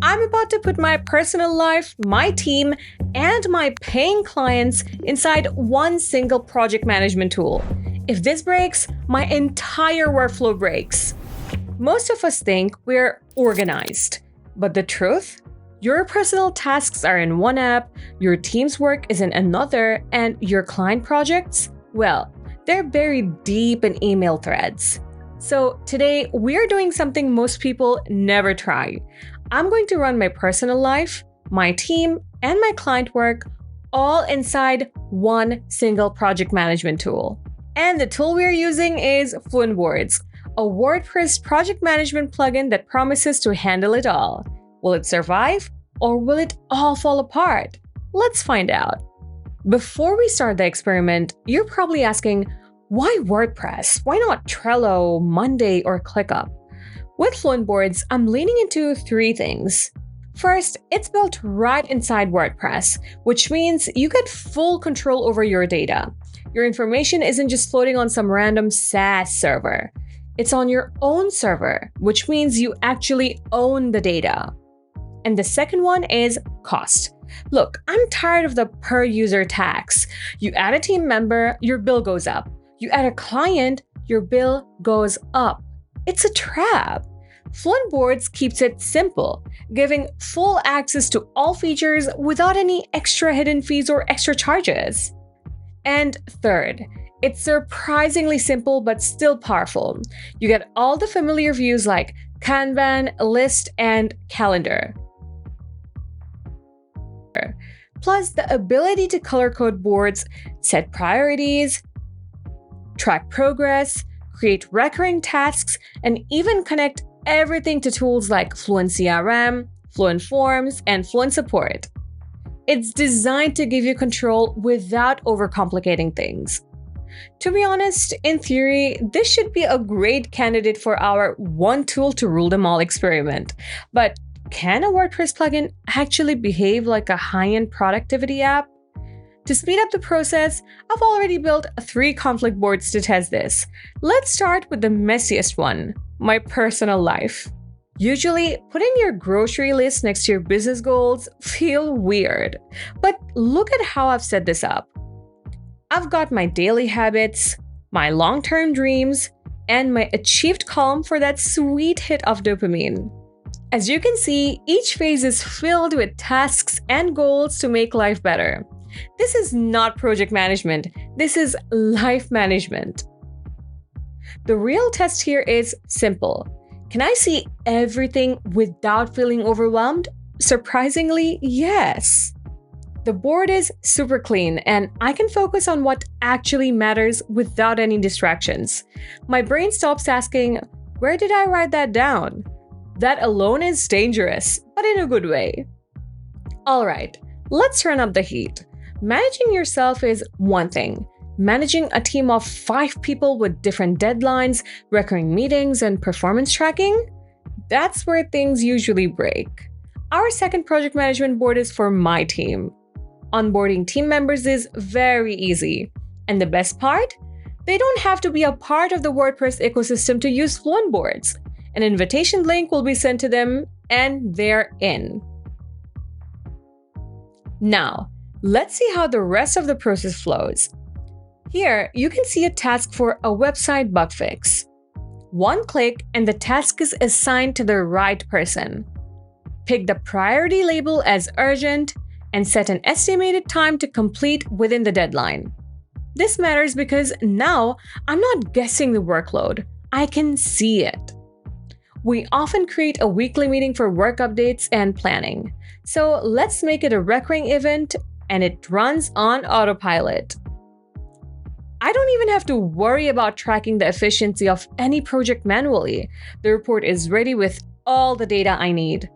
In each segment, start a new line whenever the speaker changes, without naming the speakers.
I'm about to put my personal life, my team, and my paying clients inside one single project management tool. If this breaks, my entire workflow breaks. Most of us think we're organized, but the truth? Your personal tasks are in one app, your team's work is in another, and your client projects, well, they're buried deep in email threads. So today, we're doing something most people never try. I'm going to run my personal life, my team, and my client work all inside one single project management tool. And the tool we're using is Fluent, a WordPress project management plugin that promises to handle it all. Will it survive, or will it all fall apart? Let's find out. Before we start the experiment, you're probably asking, why WordPress? Why not Trello, Monday, or ClickUp? With Fluent, I'm leaning into three things. First, it's built right inside WordPress, which means you get full control over your data. Your information isn't just floating on some random SaaS server. It's on your own server, which means you actually own the data. And the second one is cost. Look, I'm tired of the per-user tax. You add a team member, your bill goes up. You add a client, your bill goes up. It's a trap. Fluent keeps it simple, giving full access to all features without any extra hidden fees or extra charges. And third, it's surprisingly simple but still powerful. You get all the familiar views like Kanban, list, and calendar. Plus the ability to color code boards, set priorities, track progress, create recurring tasks, and even connect everything to tools like Fluent CRM, Fluent Forms, and Fluent Support. It's designed to give you control without overcomplicating things. To be honest, in theory, this should be a great candidate for our one tool to rule them all experiment. But can a WordPress plugin actually behave like a high-end productivity app? To speed up the process, I've already built 3 conflict boards to test this. Let's start with the messiest one, my personal life. Usually, putting your grocery list next to your business goals feels weird. But look at how I've set this up. I've got my daily habits, my long-term dreams, and my achieved column for that sweet hit of dopamine. As you can see, each phase is filled with tasks and goals to make life better. This is not project management, this is life management. The real test here is simple. Can I see everything without feeling overwhelmed? Surprisingly, yes. The board is super clean and I can focus on what actually matters without any distractions. My brain stops asking, where did I write that down? That alone is dangerous, but in a good way. Alright, let's turn up the heat. Managing yourself is one thing. Managing a team of 5 people with different deadlines, recurring meetings, and performance tracking? That's where things usually break. Our second project management board is for my team. Onboarding team members is very easy. And the best part? They don't have to be a part of the WordPress ecosystem to use Fluent. An invitation link will be sent to them, and they're in. Now, let's see how the rest of the process flows. Here, you can see a task for a website bug fix. One click and the task is assigned to the right person. Pick the priority label as urgent and set an estimated time to complete within the deadline. This matters because now I'm not guessing the workload. I can see it. We often create a weekly meeting for work updates and planning. So let's make it a recurring event and it runs on autopilot. I don't even have to worry about tracking the efficiency of any project manually. The report is ready with all the data I need.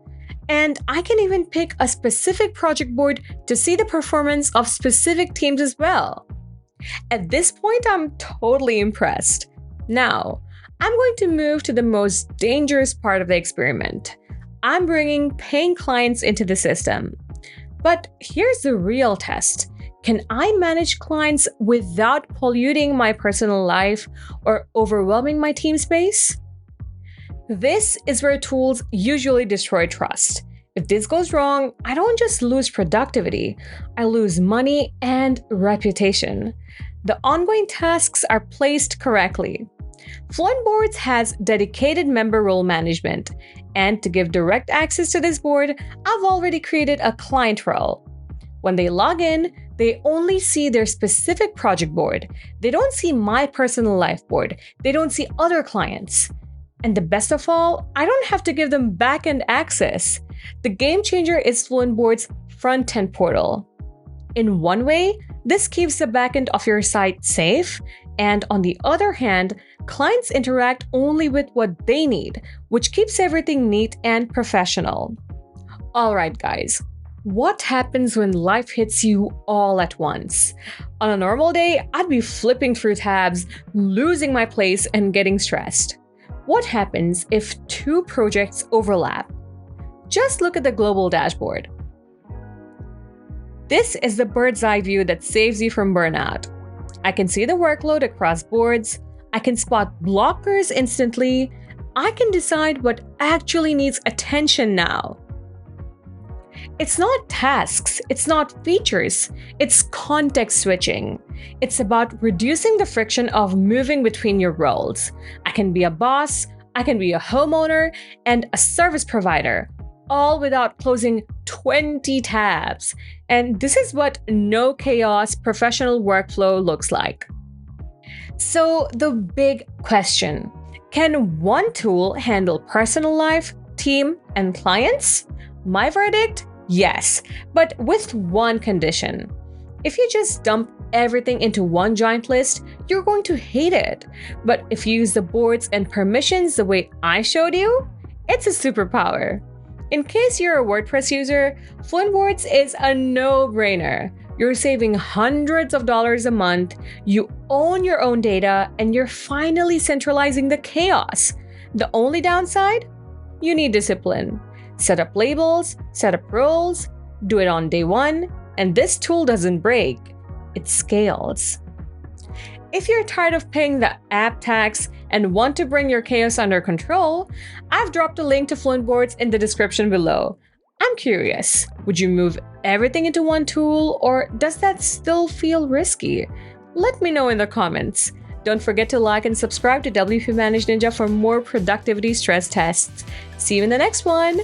And I can even pick a specific project board to see the performance of specific teams as well. At this point, I'm totally impressed. Now, I'm going to move to the most dangerous part of the experiment. I'm bringing paying clients into the system. But here's the real test. Can I manage clients without polluting my personal life or overwhelming my team space? This is where tools usually destroy trust. If this goes wrong, I don't just lose productivity, I lose money and reputation. The ongoing tasks are placed correctly. Fluent Boards has dedicated member role management, and to give direct access to this board, I've already created a client role. When they log in, they only see their specific project board. They don't see my personal life board. They don't see other clients. And the best of all, I don't have to give them back-end access. The game changer is Fluent Board's front-end portal. In one way, this keeps the backend of your site safe, and on the other hand, clients interact only with what they need, which keeps everything neat and professional. Alright guys, what happens when life hits you all at once? On a normal day, I'd be flipping through tabs, losing my place, and getting stressed. What happens if two projects overlap? Just look at the global dashboard. This is the bird's eye view that saves you from burnout. I can see the workload across boards, I can spot blockers instantly, I can decide what actually needs attention now. It's not tasks, it's not features, it's context switching. It's about reducing the friction of moving between your roles. I can be a boss, I can be a homeowner, and a service provider, all without closing 20 tabs. And this is what no chaos professional workflow looks like. So the big question, can one tool handle personal life, team, and clients? My verdict? Yes, but with one condition. If you just dump everything into one giant list, you're going to hate it. But if you use the boards and permissions the way I showed you, it's a superpower. In case you're a WordPress user, Fluent Boards is a no-brainer. You're saving hundreds of dollars a month, you own your own data, and you're finally centralizing the chaos. The only downside? You need discipline. Set up labels, set up roles, do it on day one, and this tool doesn't break, it scales. If you're tired of paying the app tax and want to bring your chaos under control, I've dropped a link to Fluent Boards in the description below. I'm curious, would you move everything into one tool, or does that still feel risky? Let me know in the comments. Don't forget to like and subscribe to WPManageNinja for more productivity stress tests. See you in the next one!